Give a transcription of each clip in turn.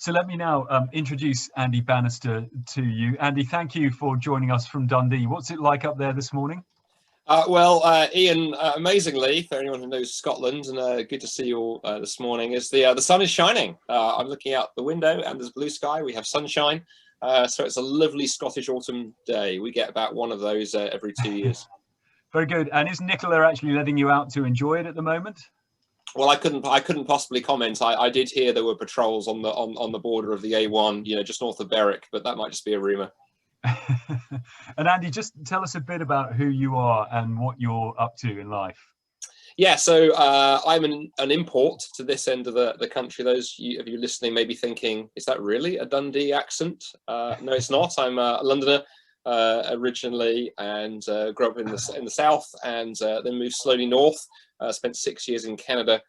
So let me now introduce Andy Bannister to you. Andy, thank you for joining us from Dundee. What's it like up there this morning? Ian, amazingly, for anyone who knows Scotland, and good to see you all this morning, is the sun is shining. I'm looking out the window and there's blue sky. We have sunshine. So it's a lovely Scottish autumn day. We get about one of those every 2 years. Very good. And is Nicola actually letting you out to enjoy it at the moment? Well, I couldn't possibly comment. I did hear there were patrols on the border of the A1, just north of Berwick, but that might just be a rumour. And Andy, just tell us a bit about who you are and what you're up to in life. Yeah, so I'm an import to this end of the country. Those of you listening may be thinking, is that really a Dundee accent? No, it's not. I'm a Londoner originally, and grew up in the south, and then moved slowly north. Spent 6 years in Canada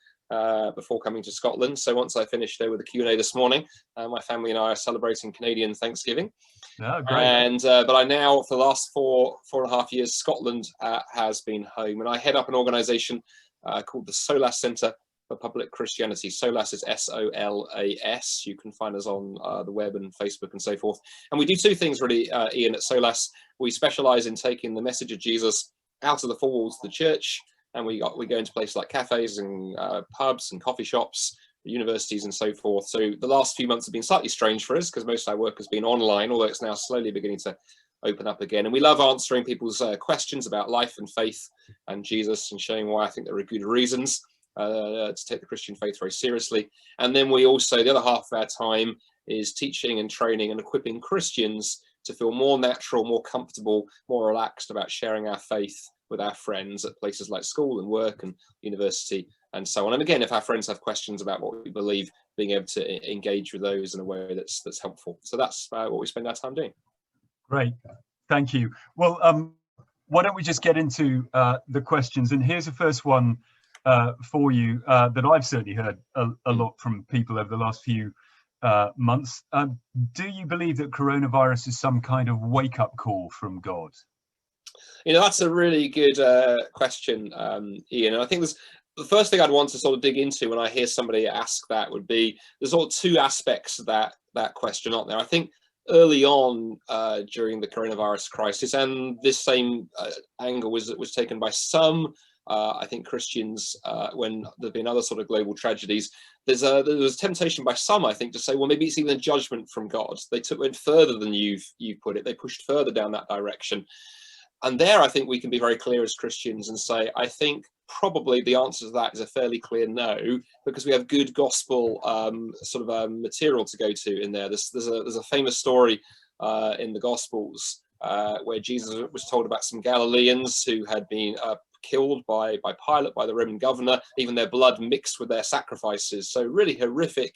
before coming to Scotland. So once I finished there with the Q&A this morning, my family and I are celebrating Canadian Thanksgiving. Oh, great. And but I now, for the last four and a half years, Scotland has been home, and I head up an organisation called the Solas Centre for Public Christianity. Solas is SOLAS. You can find us on the web and Facebook and so forth. And we do two things really, Ian, at Solas. We specialise in taking the message of Jesus out of the four walls of the church, and we go into places like cafes and pubs and coffee shops, universities and so forth. So the last few months have been slightly strange for us because most of our work has been online, although it's now slowly beginning to open up again. And we love answering people's questions about life and faith and Jesus, and showing why I think there are good reasons to take the Christian faith very seriously. And then we also, the other half of our time is teaching and training and equipping Christians to feel more natural, more comfortable, more relaxed about sharing our faith with our friends at places like school and work and university and so on. And again, if our friends have questions about what we believe, being able to engage with those in a way that's helpful. So that's what we spend our time doing. Great, thank you. Well, why don't we just get into the questions? And here's the first one for you that I've certainly heard a lot from people over the last few months. Do you believe that coronavirus is some kind of wake-up call from God? That's a really good question, Ian. And I think the first thing I'd want to sort of dig into when I hear somebody ask that would be, there's sort of two aspects of that question, aren't there? I think early on during the coronavirus crisis, and this same angle was taken by some, I think, Christians when there've been other sort of global tragedies. There was temptation by some, I think, to say, well, maybe it's even a judgment from God. They went further than you've put it. They pushed further down that direction. And there, I think we can be very clear as Christians and say, I think probably the answer to that is a fairly clear no, because we have good gospel material to go to in there. There's a famous story in the Gospels where Jesus was told about some Galileans who had been killed by Pilate, by the Roman governor, even their blood mixed with their sacrifices. So really horrific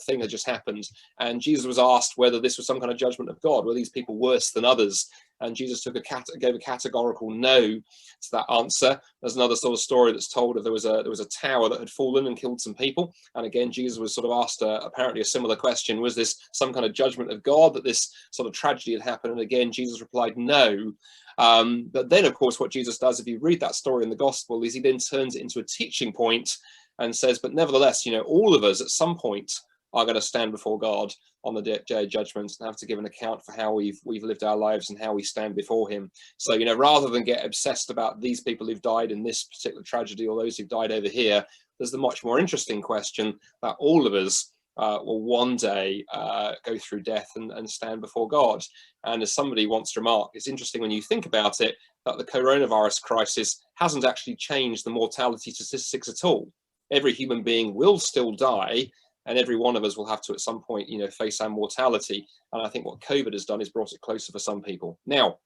thing had just happened. And Jesus was asked whether this was some kind of judgment of God. Were these people worse than others? And Jesus gave a categorical no to that answer. There's another sort of story that's told of there was a tower that had fallen and killed some people. And again, Jesus was sort of asked apparently a similar question. Was this some kind of judgment of God that this sort of tragedy had happened? And again, Jesus replied no. But then, of course, what Jesus does, if you read that story in the gospel, is he then turns it into a teaching point and says, but nevertheless, all of us at some point are going to stand before God on the day of judgment and have to give an account for how we've lived our lives and how we stand before him. So, rather than get obsessed about these people who've died in this particular tragedy or those who've died over here, there's the much more interesting question that all of us will one day go through death and stand before God. And as somebody once remarked, it's interesting when you think about it, that the coronavirus crisis hasn't actually changed the mortality statistics at all. Every human being will still die, and every one of us will have to at some point, face our mortality. And I think what COVID has done is brought it closer for some people. Now,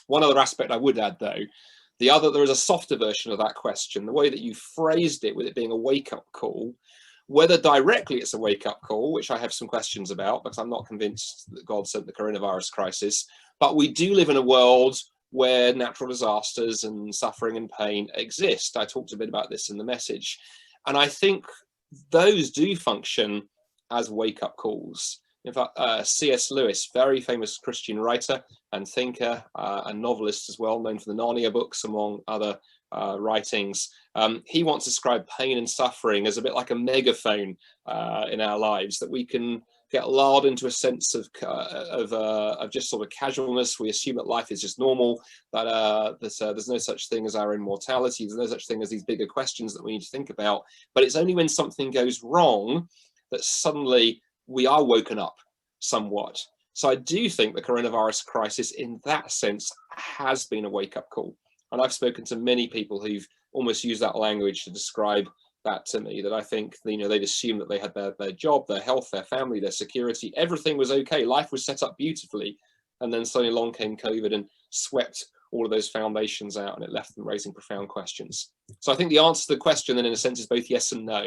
one other aspect I would add, though, there is a softer version of that question. The way that you phrased it, with it being a wake-up call, whether directly it's a wake-up call, which I have some questions about, because I'm not convinced that God sent the coronavirus crisis, but we do live in a world where natural disasters and suffering and pain exist. I talked a bit about this in the message. And I think those do function as wake-up calls. In fact, C.S. Lewis, very famous Christian writer and thinker and novelist as well, known for the Narnia books, among other writings, he once described pain and suffering as a bit like a megaphone in our lives, that we can get lulled into a sense of just sort of casualness. We assume that life is just normal, that there's no such thing as our immortality, there's no such thing as these bigger questions that we need to think about. But it's only when something goes wrong that suddenly we are woken up somewhat. So I do think the coronavirus crisis in that sense has been a wake-up call. And I've spoken to many people who've almost used that language to describe that to me, that I think, you know, they'd assume that they had their job, their health, their family, their security, everything was okay, life was set up beautifully, and then suddenly along came COVID and swept all of those foundations out, and it left them raising profound questions. So I think the answer to the question then in a sense is both yes and no.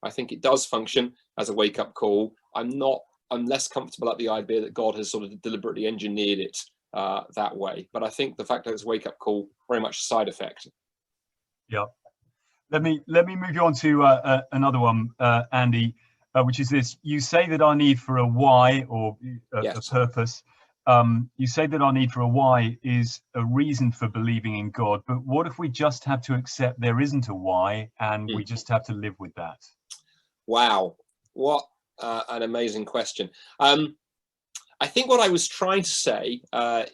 I think it does function as a wake-up call. I'm less comfortable at the idea that God has sort of deliberately engineered it that way, but I think the fact that it's a wake-up call very much a side effect. Yeah. Let me move you on to another one, Andy, which is this. You say that our need for a why, or a purpose, you say that our need for a why is a reason for believing in God, but what if we just have to accept there isn't a why and we just have to live with that? Wow, what an amazing question. I think what I was trying to say,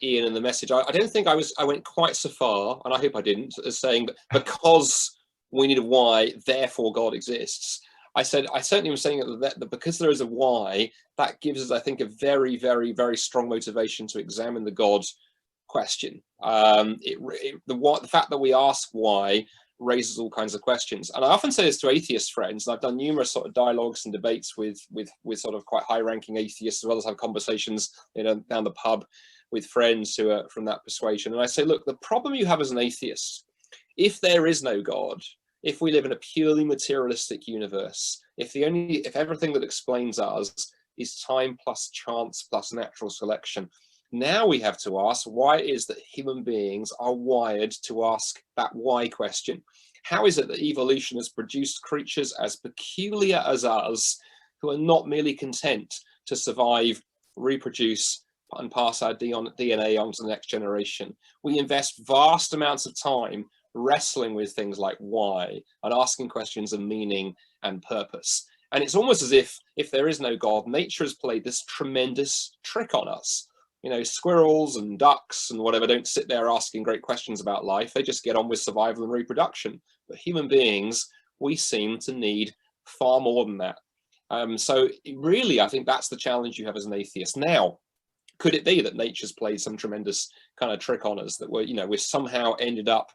Ian, in the message, I don't think I went quite so far, and I hope I didn't, as saying that because we need a why, therefore God exists. I certainly was saying that because there is a why, that gives us, I think, a very, very, very strong motivation to examine the God question. The fact that we ask why raises all kinds of questions. And I often say this to atheist friends, and I've done numerous sort of dialogues and debates with sort of quite high-ranking atheists, as well as have conversations, you know, down the pub with friends who are from that persuasion. And I say, look, the problem you have as an atheist, if there is no God, if we live in a purely materialistic universe, if everything that explains us is time plus chance plus natural selection, now we have to ask why it is that human beings are wired to ask that why question. How is it that evolution has produced creatures as peculiar as us, who are not merely content to survive, reproduce, and pass our DNA on to the next generation? We invest vast amounts of time wrestling with things like why and asking questions of meaning and purpose. And it's almost as if there is no God, nature has played this tremendous trick on us. You know, squirrels and ducks and whatever don't sit there asking great questions about life. They just get on with survival and reproduction. But human beings, we seem to need far more than that. So really, I think that's the challenge you have as an atheist. Now, could it be that nature's played some tremendous kind of trick on us, that we're somehow ended up,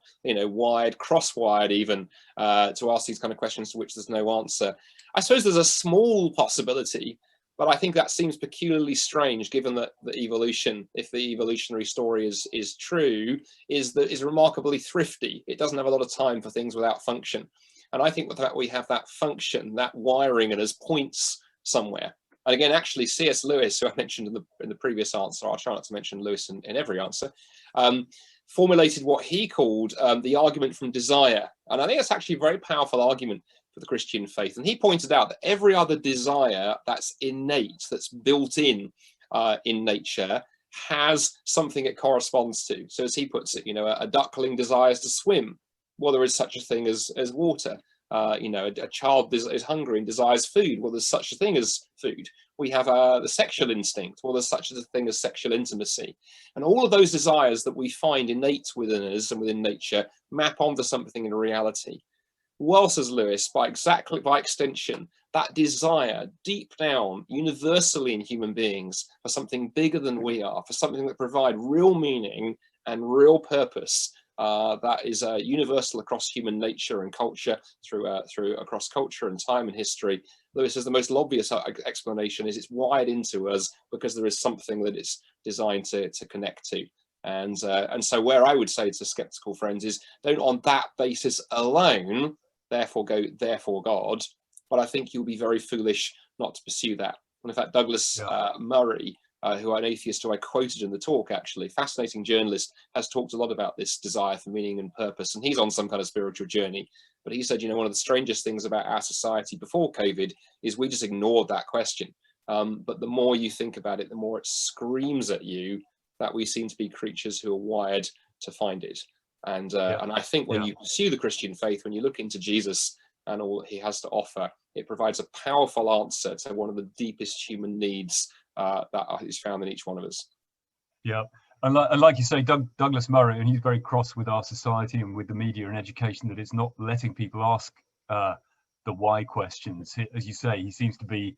cross-wired even, to ask these kind of questions to which there's no answer? I suppose there's a small possibility, but I think that seems peculiarly strange, given that the evolution, if the evolutionary story is true, is remarkably thrifty. It doesn't have a lot of time for things without function. And I think with that we have that function, that wiring, and as points somewhere. And again, actually, C.S. Lewis, who I mentioned in the previous answer, I'll try not to mention Lewis in every answer, formulated what he called the argument from desire. And I think it's actually a very powerful argument for the Christian faith. And he pointed out that every other desire that's innate, that's built in nature, has something it corresponds to. So as he puts it, a duckling desires to swim. Well, there is such a thing as water. A child is hungry and desires food. Well, there's such a thing as food. We have the sexual instinct. Well, there's such a thing as sexual intimacy. And all of those desires that we find innate within us and within nature map onto something in reality. Well, says Lewis, by extension, that desire deep down, universally in human beings, for something bigger than we are, for something that provide real meaning and real purpose, that is universal across human nature and culture, through across culture and time and history. Lewis says the most obvious explanation is it's wired into us because there is something that it's designed to connect to. And so where I would say to skeptical friends is, don't on that basis alone therefore God, but I think you'll be very foolish not to pursue that. And in fact, Douglas Murray, who an atheist who I quoted in the talk, actually, fascinating journalist, has talked a lot about this desire for meaning and purpose, and he's on some kind of spiritual journey. But he said, one of the strangest things about our society before COVID is we just ignored that question. But the more you think about it, the more it screams at you that we seem to be creatures who are wired to find it. And I think when you pursue the Christian faith, when you look into Jesus and all that he has to offer, it provides a powerful answer to one of the deepest human needs that is found in each one of us. Yeah, and like you say, Douglas Murray, and he's very cross with our society and with the media and education that it's not letting people ask the why questions. As you say, he seems to be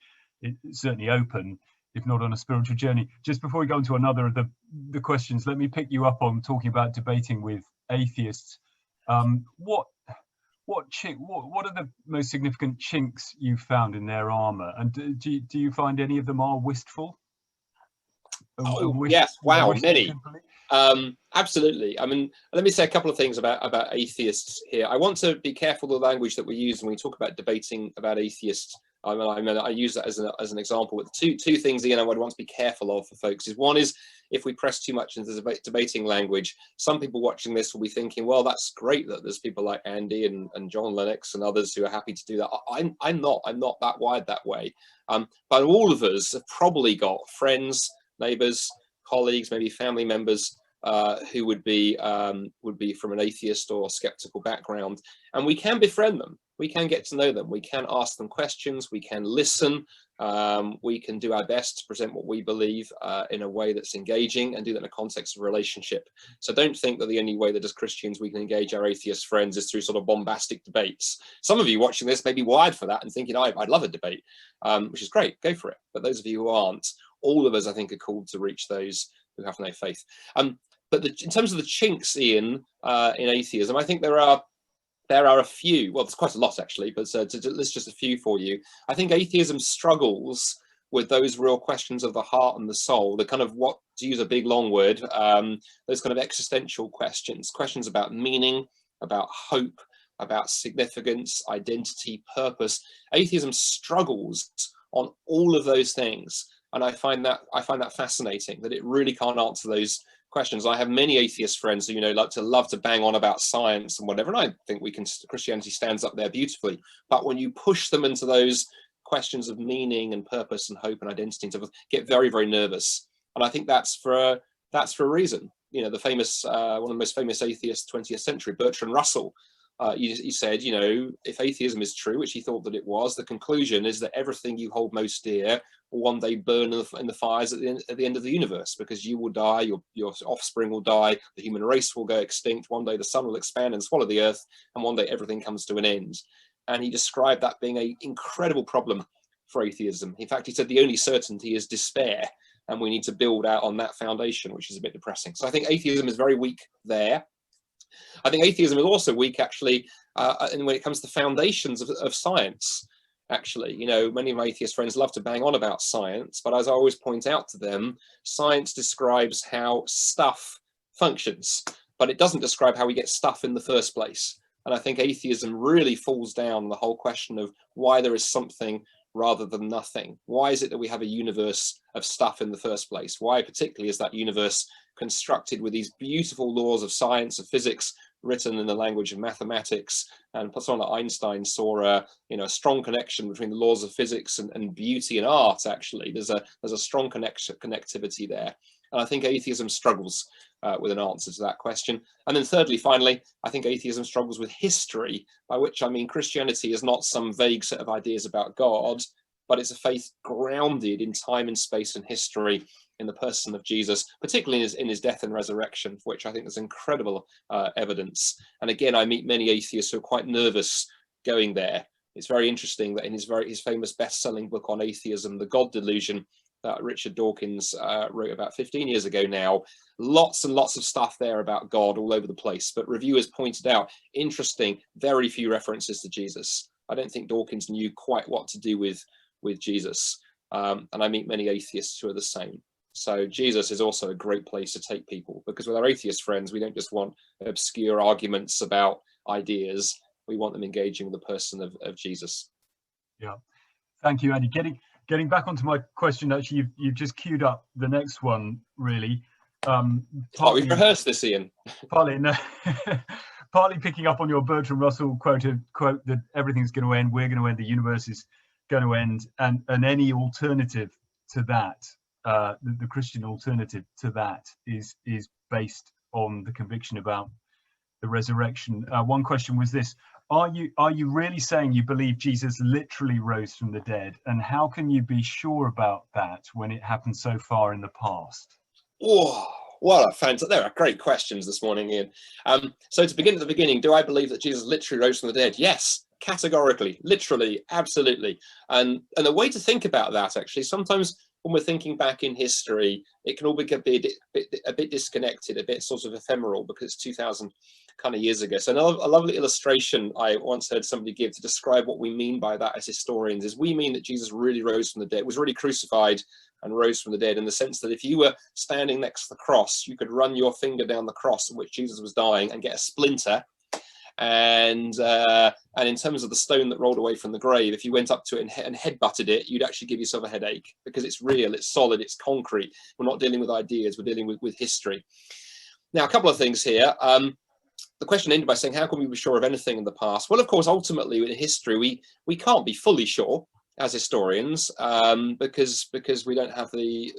certainly open, if not on a spiritual journey. Just before we go into another of the questions, let me pick you up on talking about debating with atheists. What are the most significant chinks you've found in their armor, and do you find any of them are wistful? Yes, wow, many. Absolutely. I mean, let me say a couple of things about atheists here. I want to be careful of the language that we use when we talk about debating about atheists. I use that as an example. But two things, Ian, I would want to be careful of for folks is, one is, if we press too much into the debating language, some people watching this will be thinking, well, that's great that there's people like Andy and John Lennox and others who are happy to do that. I'm not that wired that way. But all of us have probably got friends, neighbors, colleagues, maybe family members who would be from an atheist or skeptical background, and we can befriend them. We can get to know them. We can ask them questions. We can listen. We can do our best to present what we believe in a way that's engaging, and do that in a context of relationship. So don't think that the only way that as Christians we can engage our atheist friends is through sort of bombastic debates. Some of you watching this may be wired for that and thinking, I'd love a debate, which is great. Go for it. But those of you who aren't, all of us, I think, are called to reach those who have no faith. But in terms of the chinks, Ian, in atheism, I think there are a few. Well, there's quite a lot actually, but to list just a few for you. I think atheism struggles with those real questions of the heart and the soul, the kind of, what, to use a big long word, those kind of existential questions about meaning, about hope, about significance, identity, purpose. Atheism struggles on all of those things. And I find that fascinating, that it really can't answer those questions. I have many atheist friends who, love to bang on about science and whatever, and I think Christianity stands up there beautifully. But when you push them into those questions of meaning and purpose and hope and identity, and get very, very nervous. And I think that's for a reason. The famous one of the most famous atheists 20th century, Bertrand Russell. He said, if atheism is true, which he thought that it was, the conclusion is that everything you hold most dear will one day burn in the fires at the end of the universe, because you will die, your offspring will die, the human race will go extinct, one day the sun will expand and swallow the earth, and one day everything comes to an end. And he described that being an incredible problem for atheism. In fact, he said the only certainty is despair, and we need to build out on that foundation, which is a bit depressing. So I think atheism is very weak there. I think atheism is also weak, actually, when it comes to foundations of science. Actually, many of my atheist friends love to bang on about science, but as I always point out to them, science describes how stuff functions, but it doesn't describe how we get stuff in the first place. And I think atheism really falls down on the whole question of why there is something rather than nothing. Why is it that we have a universe of stuff in the first place? Why particularly is that universe constructed with these beautiful laws of science, of physics, written in the language of mathematics? And someone like Einstein saw a strong connection between the laws of physics and beauty and art. Actually, there's a strong connectivity there. And I think atheism struggles with an answer to that question. And then thirdly, finally, I think atheism struggles with history, by which I mean Christianity is not some vague set of ideas about God, but it's a faith grounded in time and space and history, in the person of Jesus, particularly in his death and resurrection, for which I think there's incredible evidence. And again, I meet many atheists who are quite nervous going there. It's very interesting that in his famous best-selling book on atheism, The God Delusion, that Richard Dawkins wrote about 15 years ago now, lots and lots of stuff there about God all over the place. But reviewers pointed out, interesting, very few references to Jesus. I don't think Dawkins knew quite what to do with Jesus. And I meet many atheists who are the same. So Jesus is also a great place to take people, because with our atheist friends, we don't just want obscure arguments about ideas. We want them engaging with the person of Jesus. Yeah, thank you, Andy. Getting back onto my question, actually, you've just queued up the next one, really. We've rehearsed this, Ian. Partly picking up on your Bertrand Russell quote that everything's going to end, we're going to end, the universe is going to end, and any alternative to that, the Christian alternative to that is based on the conviction about the resurrection. One question was this: Are you really saying you believe Jesus literally rose from the dead? And how can you be sure about that when it happened so far in the past? Oh, what a fantastic! There are great questions this morning, Ian. So to begin at the beginning, do I believe that Jesus literally rose from the dead? Yes, categorically, literally, absolutely. And the way to think about that, actually, sometimes when we're thinking back in history, it can all be a bit disconnected, a bit sort of ephemeral, because it's 2,000 kind of years ago. So a lovely illustration I once heard somebody give to describe what we mean by that as historians is we mean that Jesus really rose from the dead, was really crucified and rose from the dead, in the sense that if you were standing next to the cross, you could run your finger down the cross on which Jesus was dying and get a splinter. And in terms of the stone that rolled away from the grave, if you went up to it and head-butted it, you'd actually give yourself a headache, because it's real, it's solid, it's concrete. We're not dealing with ideas, we're dealing with history. Now, a couple of things here. The question ended by saying, how can we be sure of anything in the past? Well, of course, ultimately, in history, we can't be fully sure as historians, because we don't have the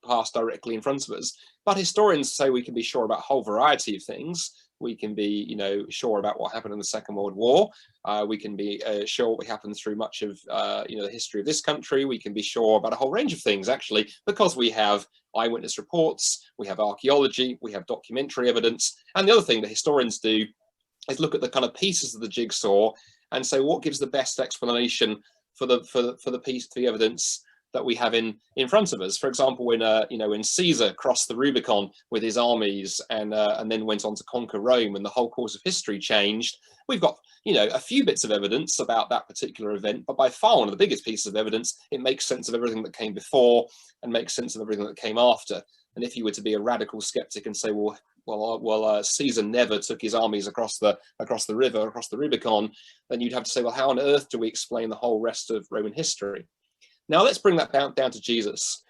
past directly in front of us. But historians say we can be sure about a whole variety of things. We can be, sure about what happened in the Second World War. We can be sure what happened through much of, the history of this country. We can be sure about a whole range of things, actually, because we have eyewitness reports, we have archaeology, we have documentary evidence. And the other thing that historians do is look at the kind of pieces of the jigsaw and say, what gives the best explanation for the piece, the evidence that we have in front of us. For example, when Caesar crossed the Rubicon with his armies and then went on to conquer Rome, and the whole course of history changed, we've got a few bits of evidence about that particular event, but by far one of the biggest pieces of evidence, it makes sense of everything that came before and makes sense of everything that came after. And if you were to be a radical skeptic and say, well, Caesar never took his armies across the river, across the Rubicon, then you'd have to say, well, how on earth do we explain the whole rest of Roman history? Now let's bring that down to Jesus.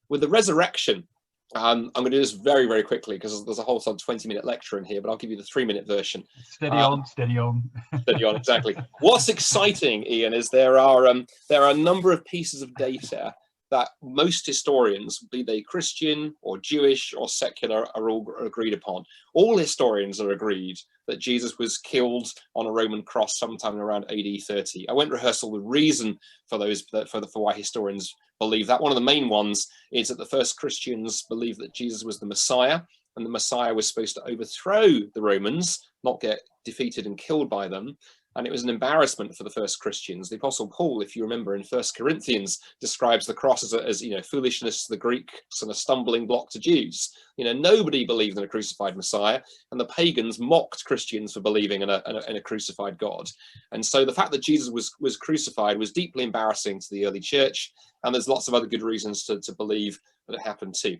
With the resurrection, I'm going to do this very, very quickly, because there's a whole 20-minute lecture in here, but I'll give you the 3-minute version. Steady on, steady on. Steady on, exactly. What's exciting, Ian, is there are a number of pieces of data that most historians, be they Christian or Jewish or secular, are all agreed upon. All historians are agreed that Jesus was killed on a Roman cross sometime around AD 30. I won't rehearse all the reason for why historians believe that. One of the main ones is that the first Christians believed that Jesus was the Messiah, and the Messiah was supposed to overthrow the Romans, not get defeated and killed by them. And it was an embarrassment for the first Christians. The Apostle Paul, if you remember in 1 Corinthians, describes the cross as foolishness to the Greeks and a stumbling block to Jews. Nobody believed in a crucified Messiah, and the pagans mocked Christians for believing in a crucified God. And so the fact that Jesus was crucified was deeply embarrassing to the early church, and there's lots of other good reasons to believe that it happened too.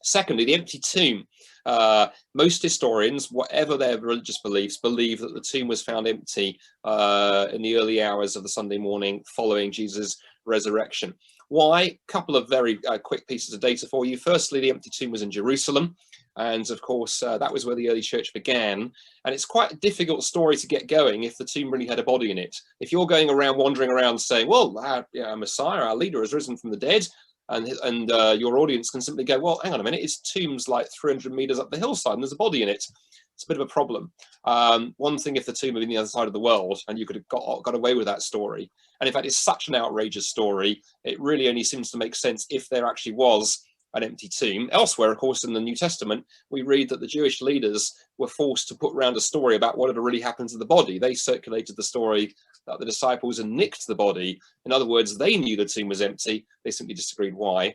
Secondly, the empty tomb. Most historians, whatever their religious beliefs, believe that the tomb was found empty in the early hours of the Sunday morning following Jesus' resurrection. Why? A couple of very quick pieces of data for you. Firstly, the empty tomb was in Jerusalem. And of course, that was where the early church began. And it's quite a difficult story to get going if the tomb really had a body in it. If you're wandering around saying, well, our Messiah, our leader, has risen from the dead, and your audience can simply go, well, hang on a minute, his tomb's like 300 meters up the hillside and there's a body in it. It's a bit of a problem. One thing if the tomb had been the other side of the world, and you could have got away with that story. And in fact, it's such an outrageous story, it really only seems to make sense if there actually was an empty tomb. Elsewhere, of course, in the New Testament, we read that the Jewish leaders were forced to put around a story about what had really happened to the body. They circulated the story that the disciples had nicked the body. In other words, they knew the tomb was empty. They simply disagreed why.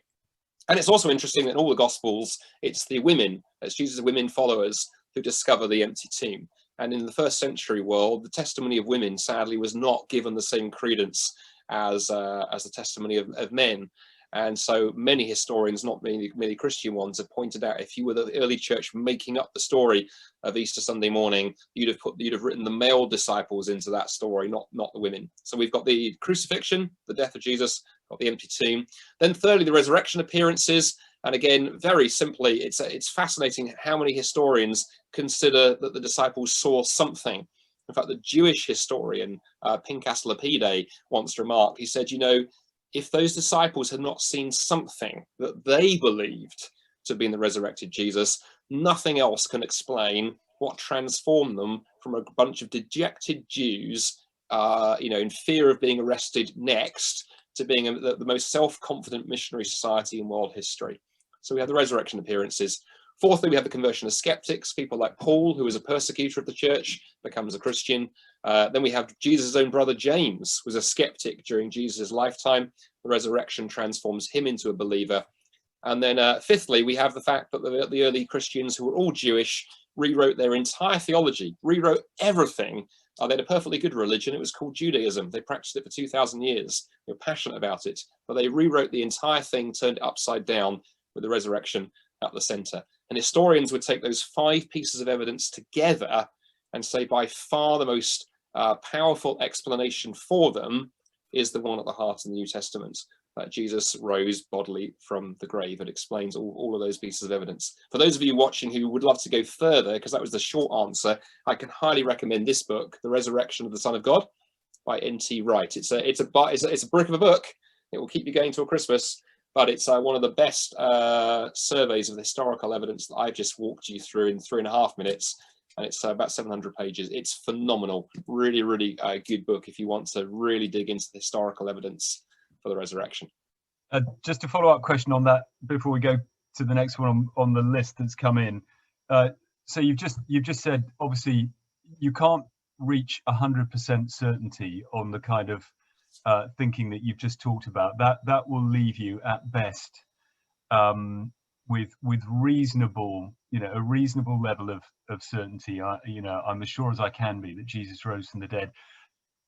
And it's also interesting that in all the Gospels, it's Jesus' women followers who discover the empty tomb. And in the first century world, the testimony of women, sadly, was not given the same credence as the testimony of men. And so many historians, not many Christian ones, have pointed out if you were the early church making up the story of Easter Sunday morning, you'd have written the male disciples into that story, not the women. So we've got the crucifixion, the death of Jesus, got the empty tomb. Then thirdly, the resurrection appearances. And again, very simply, it's fascinating how many historians consider that the disciples saw something. In fact, the Jewish historian Pinchas Lapide once remarked, he said, if those disciples had not seen something that they believed to be in the resurrected Jesus, nothing else can explain what transformed them from a bunch of dejected Jews, in fear of being arrested next, to being the most self-confident missionary society in world history. So we have the resurrection appearances. Fourthly, we have the conversion of skeptics, people like Paul, who was a persecutor of the church, becomes a Christian. Then we have Jesus' own brother James, was a skeptic during Jesus' lifetime. The resurrection transforms him into a believer. And then fifthly, we have the fact that the early Christians, who were all Jewish, rewrote their entire theology, rewrote everything. They had a perfectly good religion. It was called Judaism. They practiced it for 2,000 years. They were passionate about it, but they rewrote the entire thing, turned it upside down with the resurrection at the center. And historians would take those 5 pieces of evidence together and say by far the most powerful explanation for them is the one at the heart of the New Testament, that Jesus rose bodily from the grave. It explains all of those pieces of evidence. For those of you watching who would love to go further, because that was the short answer, I can highly recommend this book, The Resurrection of the Son of God by N.T. Wright. It's a brick of a book. It will keep you going till Christmas, but it's one of the best surveys of the historical evidence that I've just walked you through in 3.5 minutes. And it's about 700 pages. It's phenomenal. Really, really good book if you want to really dig into the historical evidence for the resurrection. Just a follow-up question on that before we go to the next one on the list that's come in. So you've just said, obviously, you can't reach 100% certainty on the kind of thinking that you've just talked about. That will leave you at best with reasonable, a reasonable level of certainty. I'm as sure as I can be that Jesus rose from the dead.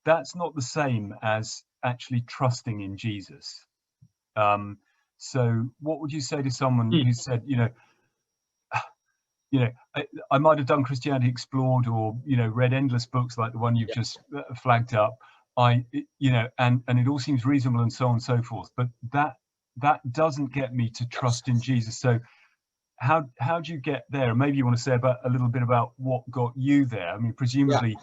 That's not the same as actually trusting in Jesus. So what would you say to someone who said, I might have done Christianity Explored or, read endless books like the one you've just flagged up. And it all seems reasonable and so on and so forth, but that doesn't get me to trust in Jesus. So how do you get there? And maybe you want to say a little bit about what got you there. I mean, presumably,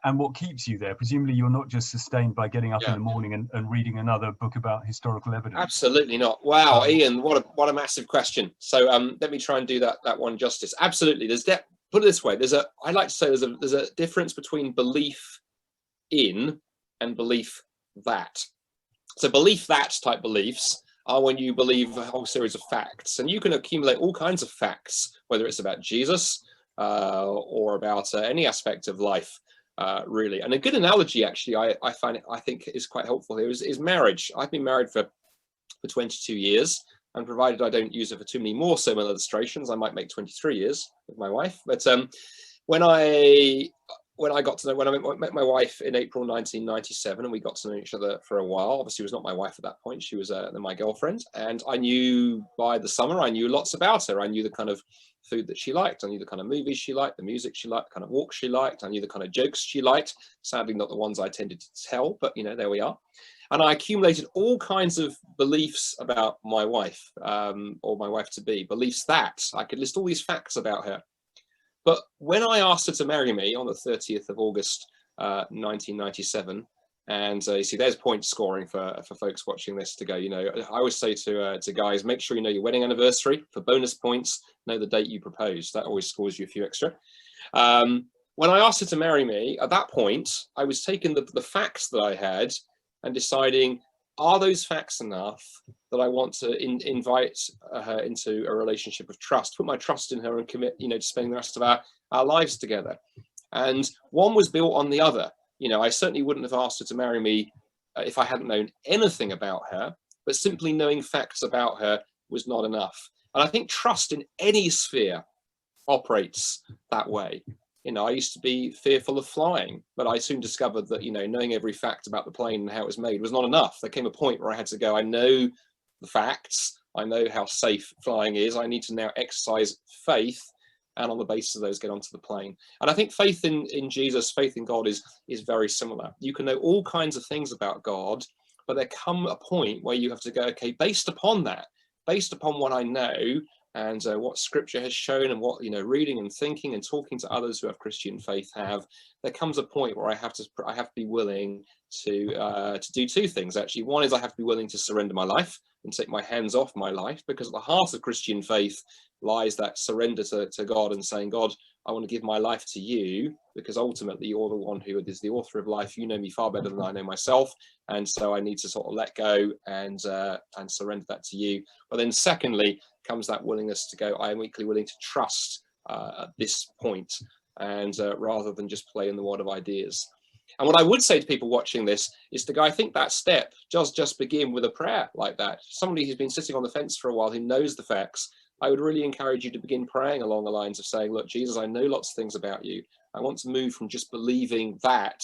and what keeps you there. Presumably you're not just sustained by getting up in the morning and reading another book about historical evidence. Absolutely not. Wow, Ian, what a massive question. So let me try and do that one justice. Absolutely. Put it this way, I like to say there's a difference between belief in and belief that. So belief that type beliefs are when you believe a whole series of facts, and you can accumulate all kinds of facts, whether it's about Jesus or about any aspect of life, really. And a good analogy, actually, I think is quite helpful here is marriage. I've been married for 22 years, and provided I don't use it for too many more sermon illustrations, I might make 23 years with my wife. But when I met my wife in April 1997, and we got to know each other for a while. Obviously, she was not my wife at that point. She was my girlfriend. And I knew by the summer, I knew lots about her. I knew the kind of food that she liked. I knew the kind of movies she liked, the music she liked, the kind of walks she liked. I knew the kind of jokes she liked. Sadly, not the ones I tended to tell, but, there we are. And I accumulated all kinds of beliefs about my wife, or my wife-to-be, beliefs that I could list all these facts about her. But when I asked her to marry me on the 30th of August, 1997, and you see, there's point scoring for folks watching this to go, I always say to guys, make sure you know your wedding anniversary. For bonus points, know the date you proposed. That always scores you a few extra. When I asked her to marry me, at that point, I was taking the facts that I had and deciding, are those facts enough that I want to invite her into a relationship of trust, put my trust in her and commit, to spending the rest of our lives together? And one was built on the other. I certainly wouldn't have asked her to marry me if I hadn't known anything about her, but simply knowing facts about her was not enough. And I think trust in any sphere operates that way. I used to be fearful of flying, but I soon discovered that, knowing every fact about the plane and how it was made was not enough. There came a point where I had to go, I know the facts, I know how safe flying is, I need to now exercise faith, and on the basis of those, get onto the plane. And I think faith in Jesus, faith in God is very similar. You can know all kinds of things about God, but there come a point where you have to go, okay, based upon that, based upon what I know, and what Scripture has shown, and what reading and thinking and talking to others who have Christian faith have, there comes a point where I have to be willing to do two things. Actually, one is I have to be willing to surrender my life and take my hands off my life, because at the heart of Christian faith lies that surrender to God and saying, God, I want to give my life to you, because ultimately you're the one who is the author of life. You know me far better than I know myself, and so I need to sort of let go and surrender that to you. But then secondly comes that willingness to go, I am equally willing to trust at this point, and rather than just play in the world of ideas. And what I would say to people watching this is to go, I think that step does just begin with a prayer like that. Somebody who's been sitting on the fence for a while, who knows the facts, I would really encourage you to begin praying along the lines of saying, look, Jesus, I know lots of things about you. I want to move from just believing that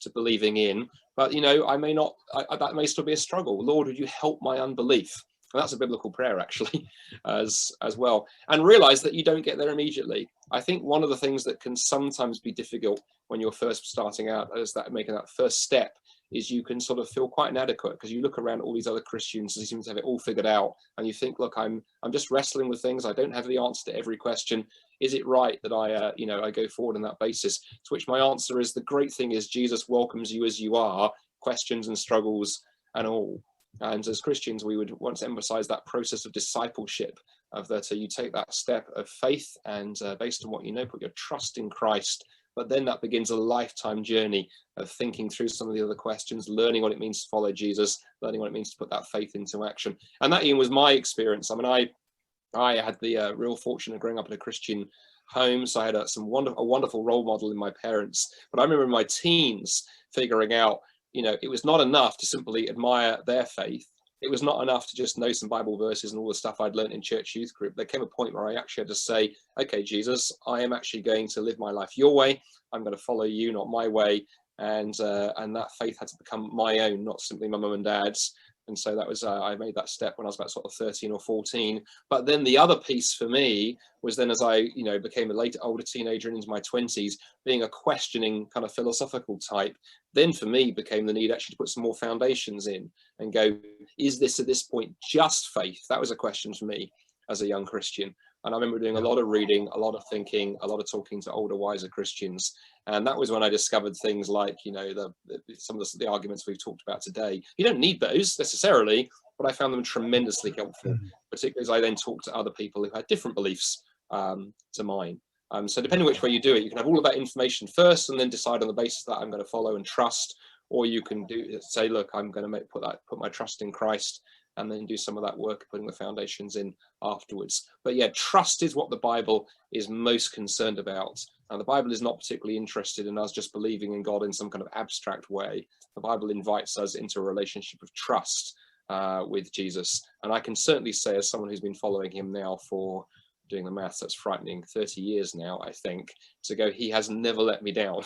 to believing in, but I may not, that may still be a struggle. Lord, would you help my unbelief? And that's a biblical prayer, actually, as well. And realize that you don't get there immediately. I think one of the things that can sometimes be difficult when you're first starting out, as that making that first step, is you can sort of feel quite inadequate, because you look around all these other Christians who seem to have it all figured out, and you think, look, I'm just wrestling with things. I don't have the answer to every question. Is it right that I go forward on that basis? To which my answer is, the great thing is Jesus welcomes you as you are, questions and struggles and all. And as Christians, we would want to emphasize that process of discipleship, of that you take that step of faith and based on what you know, put your trust in Christ. But then that begins a lifetime journey of thinking through some of the other questions, learning what it means to follow Jesus, learning what it means to put that faith into action. And that, Ian, was my experience. I mean, I had the real fortune of growing up in a Christian home, so I had a wonderful role model in my parents. But I remember in my teens figuring out, it was not enough to simply admire their faith. It was not enough to just know some Bible verses and all the stuff I'd learned in church youth group. There came a point where I actually had to say, okay, Jesus, I am actually going to live my life your way. I'm going to follow you, not my way. And that faith had to become my own, not simply my mum and dad's. And so that was, I made that step when I was about sort of 13 or 14. But then the other piece for me was then, as I, became a older teenager and into my 20s, being a questioning kind of philosophical type, then for me became the need actually to put some more foundations in and go, is this at this point just faith? That was a question for me as a young Christian. And I remember doing a lot of reading, a lot of thinking, a lot of talking to older, wiser Christians. And that was when I discovered things like, some of the arguments we've talked about today. You don't need those necessarily, but I found them tremendously helpful, particularly as I then talked to other people who had different beliefs to mine. So depending which way you do it, you can have all of that information first and then decide on the basis that I'm going to follow and trust, or you can say, look, I'm going to put my trust in Christ, and then do some of that work, putting the foundations in afterwards. But yeah, trust is what the Bible is most concerned about. And the Bible is not particularly interested in us just believing in God in some kind of abstract way. The Bible invites us into a relationship of trust with Jesus. And I can certainly say, as someone who's been following him now for, doing the maths, that's frightening, 30 years now, I think, to go, he has never let me down.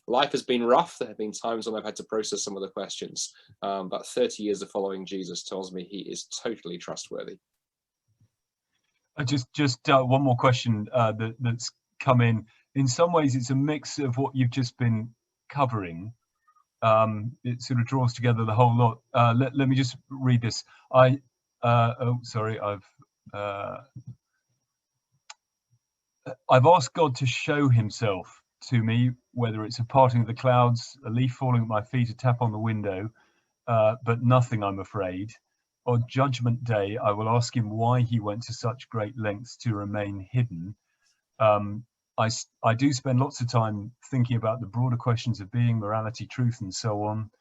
Life has been rough. There have been times when I've had to process some of the questions, but 30 years of following Jesus tells me he is totally trustworthy. Just one more question that's come in. In some ways, it's a mix of what you've just been covering. It sort of draws together the whole lot. Let me just read this. I've asked God to show himself to me, whether it's a parting of the clouds, a leaf falling at my feet, a tap on the window, but nothing, I'm afraid. On Judgment Day, I will ask him why he went to such great lengths to remain hidden. I do spend lots of time thinking about the broader questions of being, morality, truth, and so on.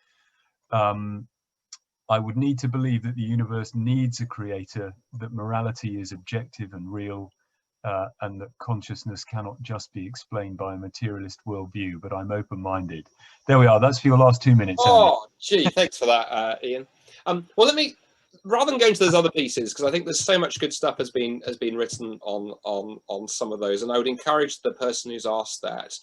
I would need to believe that the universe needs a creator, that morality is objective and real, and that consciousness cannot just be explained by a materialist worldview, but I'm open-minded. There we are. That's for your last 2 minutes. Oh, gee, thanks for that, Ian. Well, let me, rather than go into those other pieces, because I think there's so much good stuff has been written on some of those, and I would encourage the person who's asked that,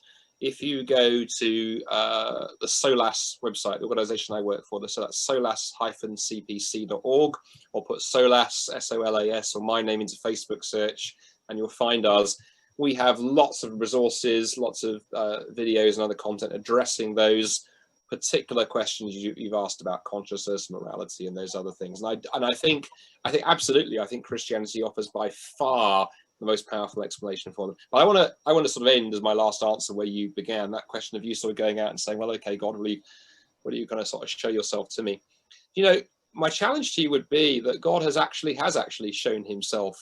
if you go to the SOLAS website, the organisation I work for, so that's solas-cpc.org, or put SOLAS, SOLAS, or my name into Facebook search, and you'll find us. We have lots of resources, lots of videos and other content addressing those particular questions you've asked about consciousness, morality, and those other things. And I think absolutely, I think Christianity offers by far the most powerful explanation for them. But I want to sort of end as my last answer where you began, that question of you sort of going out and saying, well, okay, God, will you kind of sort of show yourself to me? my challenge to you would be that God has actually shown himself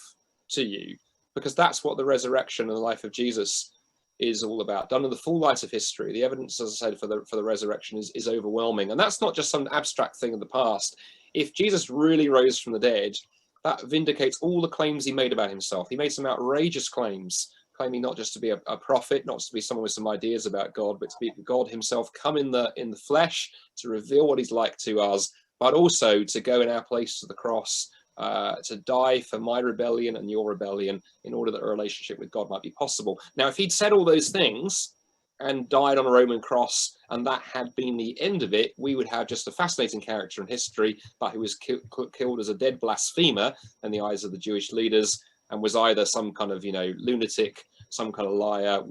to you, because that's what the resurrection and the life of Jesus is all about. Done in the full light of history, the evidence, as I said, for the resurrection is overwhelming. And that's not just some abstract thing in the past. If Jesus really rose from the dead, that vindicates all the claims he made about himself. He made some outrageous claims, claiming not just to be a prophet, not to be someone with some ideas about God, but to be God himself come in the flesh to reveal what he's like to us, but also to go in our place to the cross, to die for my rebellion and your rebellion, in order that a relationship with God might be possible. Now, if he'd said all those things and died on a Roman cross, and that had been the end of it, we would have just a fascinating character in history, but who was killed as a dead blasphemer in the eyes of the Jewish leaders, and was either some kind of, lunatic, some kind of liar,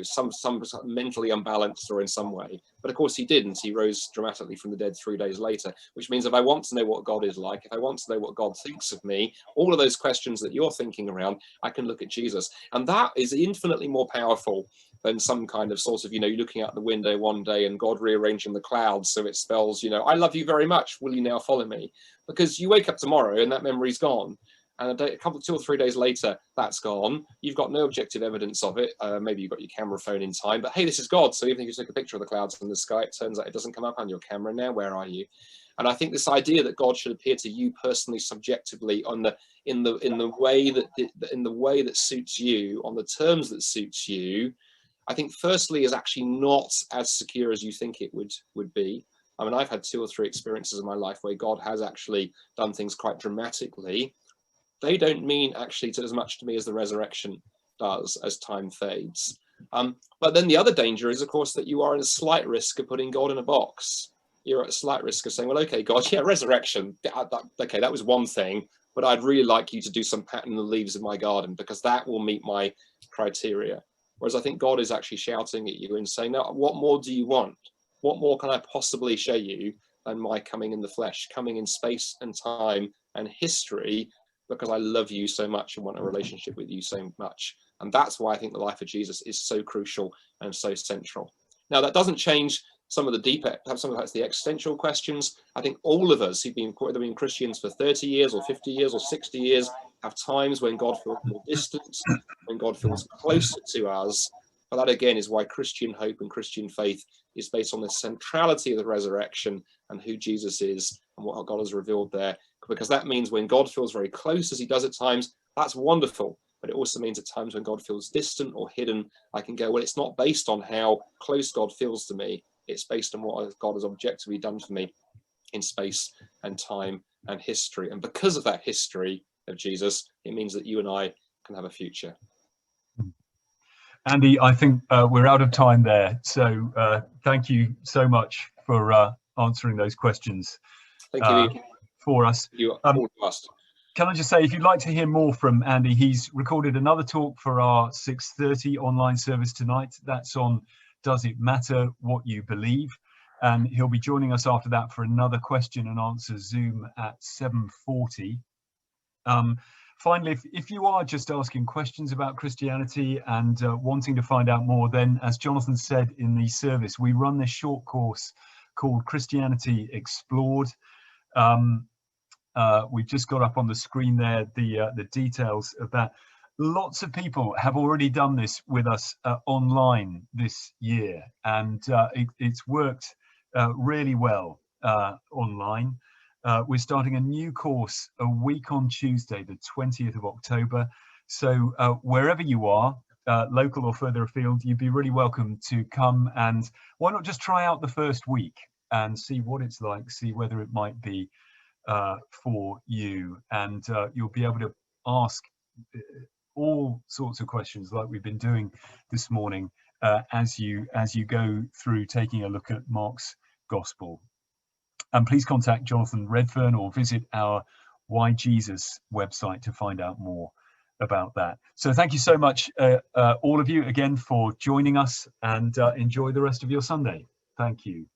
some mentally unbalanced, or in some way. But of course he didn't. He rose dramatically from the dead 3 days later, which means if I want to know what God is like, if I want to know what God thinks of me, all of those questions that you're thinking around, I can look at Jesus. And that is infinitely more powerful than some kind of sort of, looking out the window one day and God rearranging the clouds so it spells, I love you very much, will you now follow me? Because you wake up tomorrow and that memory's gone. And a couple, 2 or 3 days later, that's gone. You've got no objective evidence of it. Maybe you've got your camera phone in time, but hey, this is God. So even if you take a picture of the clouds in the sky, it turns out it doesn't come up on your camera. Now, where are you? And I think this idea that God should appear to you personally, subjectively, in the way that suits you, on the terms that suits you, I think firstly is actually not as secure as you think it would be. I mean, I've had 2 or 3 experiences in my life where God has actually done things quite dramatically. They don't mean actually as much to me as the resurrection does as time fades. But then the other danger is, of course, that you are in a slight risk of putting God in a box. You're at a slight risk of saying, well, okay, God, yeah, resurrection. Okay, that was one thing, but I'd really like you to do some patting the leaves of my garden, because that will meet my criteria. Whereas I think God is actually shouting at you and saying, now, what more do you want? What more can I possibly show you than my coming in the flesh, coming in space and time and history, because I love you so much and want a relationship with you so much. And that's why I think the life of Jesus is so crucial and so central. Now, that doesn't change some of the deeper, some of that's the existential questions. I think all of us who've been Christians for 30 years or 50 years or 60 years have times when God feels more distant, when God feels closer to us. But that again is why Christian hope and Christian faith is based on the centrality of the resurrection and who Jesus is and what God has revealed there. Because that means when God feels very close, as he does at times, that's wonderful. But it also means at times when God feels distant or hidden, I can go, well, it's not based on how close God feels to me. It's based on what God has objectively done for me in space and time and history. And because of that history of Jesus, it means that you and I can have a future. Andy, I think we're out of time there. So thank you so much for answering those questions. Thank you. For us. You all trust. Can I just say, if you'd like to hear more from Andy, he's recorded another talk for our 6:30 online service tonight. That's on Does It Matter What You Believe? And he'll be joining us after that for another question and answer Zoom at 7:40. Finally, if you are just asking questions about Christianity and wanting to find out more, then as Jonathan said in the service, we run this short course called Christianity Explored. We've just got up on the screen there the details of that. Lots of people have already done this with us online this year, and it's worked really well online. We're starting a new course a week on Tuesday, the 20th of October. So wherever you are, local or further afield, you'd be really welcome to come, and why not just try out the first week and see what it's like, see whether it might be for you, and you'll be able to ask all sorts of questions like we've been doing this morning as you go through taking a look at Mark's Gospel. And please contact Jonathan Redfern or visit our Why Jesus website to find out more about that. So thank you so much, all of you, again, for joining us, and enjoy the rest of your Sunday. Thank you.